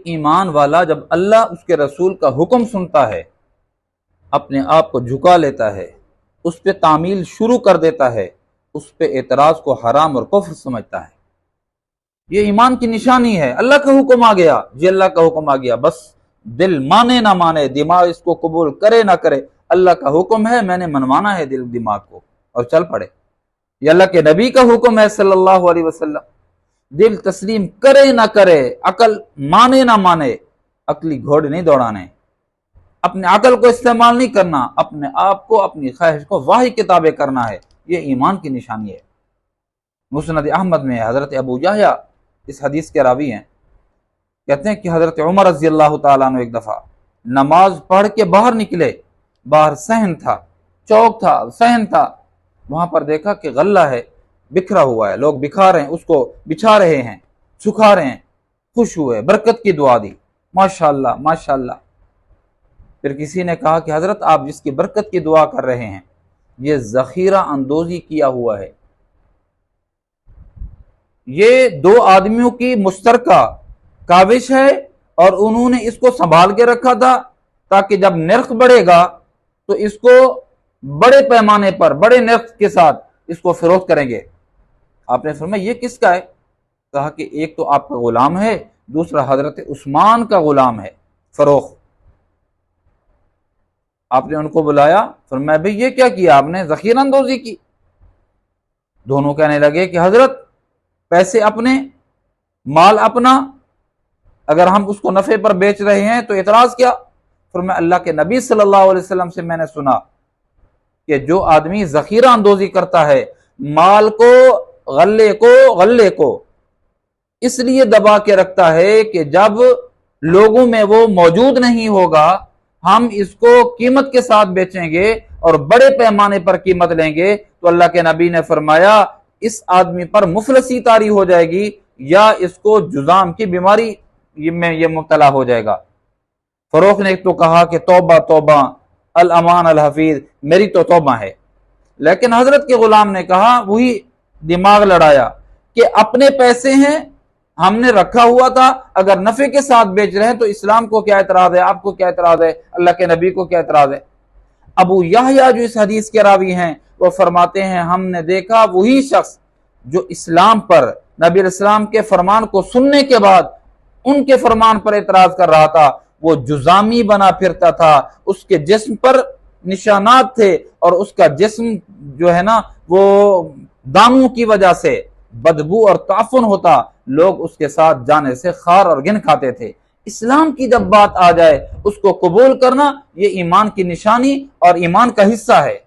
ایمان والا جب اللہ اس کے رسول کا حکم سنتا ہے اپنے آپ کو جھکا لیتا ہے، اس پہ تعمیل شروع کر دیتا ہے، اس پہ اعتراض کو حرام اور کفر سمجھتا ہے۔ یہ ایمان کی نشانی ہے۔ اللہ کا حکم آ گیا، جی اللہ کا حکم آ گیا، بس دل مانے نہ مانے، دماغ اس کو قبول کرے نہ کرے، اللہ کا حکم ہے، میں نے منوانا ہے دل دماغ کو، اور چل پڑے۔ یہ اللہ کے نبی کا حکم ہے صلی اللہ علیہ وسلم، دل تسلیم کرے نہ کرے، عقل مانے نہ مانے، عقلی گھوڑے نہیں دوڑانے، اپنے عقل کو استعمال نہیں کرنا، اپنے آپ کو اپنی خواہش کو واہی کتابیں کرنا ہے۔ یہ ایمان کی نشانی ہے۔ مسند احمد میں حضرت ابو یحییٰ اس حدیث کے راوی ہیں، کہتے ہیں کہ حضرت عمر رضی اللہ تعالیٰ عنہ ایک دفعہ نماز پڑھ کے باہر نکلے، باہر صحن تھا، چوک تھا، صحن تھا، وہاں پر دیکھا کہ غلہ ہے، بکھرا ہوا ہے، لوگ بکھا رہے ہیں، اس کو بچھا رہے ہیں، سکھا رہے ہیں، خوش ہوئے، برکت کی دعا دی، ماشاءاللہ ماشاءاللہ۔ پھر کسی نے کہا کہ حضرت آپ جس کی برکت کی دعا کر رہے ہیں یہ ذخیرہ اندوزی کیا ہوا ہے، یہ دو آدمیوں کی مشترکہ کاوش ہے، اور انہوں نے اس کو سنبھال کے رکھا تھا تاکہ جب نرخ بڑھے گا تو اس کو بڑے پیمانے پر بڑے نرخ کے ساتھ اس کو فروخت کریں گے۔ آپ نے فرمایا یہ کس کا ہے؟ کہا کہ ایک تو آپ کا غلام ہے، دوسرا حضرت عثمان کا غلام ہے، فروخت۔ آپ نے ان کو بلایا، فرمایا بھئی یہ کیا کیا آپ نے؟ ذخیرہ اندوزی کی۔ دونوں کہنے لگے کہ حضرت پیسے اپنے، مال اپنا، اگر ہم اس کو نفع پر بیچ رہے ہیں تو اعتراض کیا؟ فرمایا اللہ کے نبی صلی اللہ علیہ وسلم سے میں نے سنا کہ جو آدمی ذخیرہ اندوزی کرتا ہے، مال کو، غلے کو اس لیے دبا کے رکھتا ہے کہ جب لوگوں میں وہ موجود نہیں ہوگا ہم اس کو قیمت کے ساتھ بیچیں گے اور بڑے پیمانے پر قیمت لیں گے، تو اللہ کے نبی نے فرمایا اس آدمی پر مفلسی طاری ہو جائے گی یا اس کو جذام کی بیماری میں یہ مبتلا ہو جائے گا۔ فروخت نے تو کہا کہ توبہ توبہ الامان الحفیظ، میری تو توبہ ہے، لیکن حضرت کے غلام نے کہا، وہی دماغ لڑایا کہ اپنے پیسے ہیں، ہم نے رکھا ہوا تھا، اگر نفع کے ساتھ بیچ رہے ہیں تو اسلام کو کیا اعتراض ہے، آپ کو کیا اعتراض ہے، اللہ کے نبی کو کیا اعتراض ہے۔ ابو یحییٰ جو اس حدیث کے راوی ہیں وہ فرماتے ہیں ہم نے دیکھا وہی شخص جو اسلام پر، نبی علیہ السلام کے فرمان کو سننے کے بعد ان کے فرمان پر اعتراض کر رہا تھا، وہ جزامی بنا پھرتا تھا، اس کے جسم پر نشانات تھے اور اس کا جسم جو ہے نا وہ دانوں کی وجہ سے بدبو اور تعفن ہوتا، لوگ اس کے ساتھ جانے سے خار اور گن کھاتے تھے۔ اسلام کی جب بات آ جائے اس کو قبول کرنا یہ ایمان کی نشانی اور ایمان کا حصہ ہے۔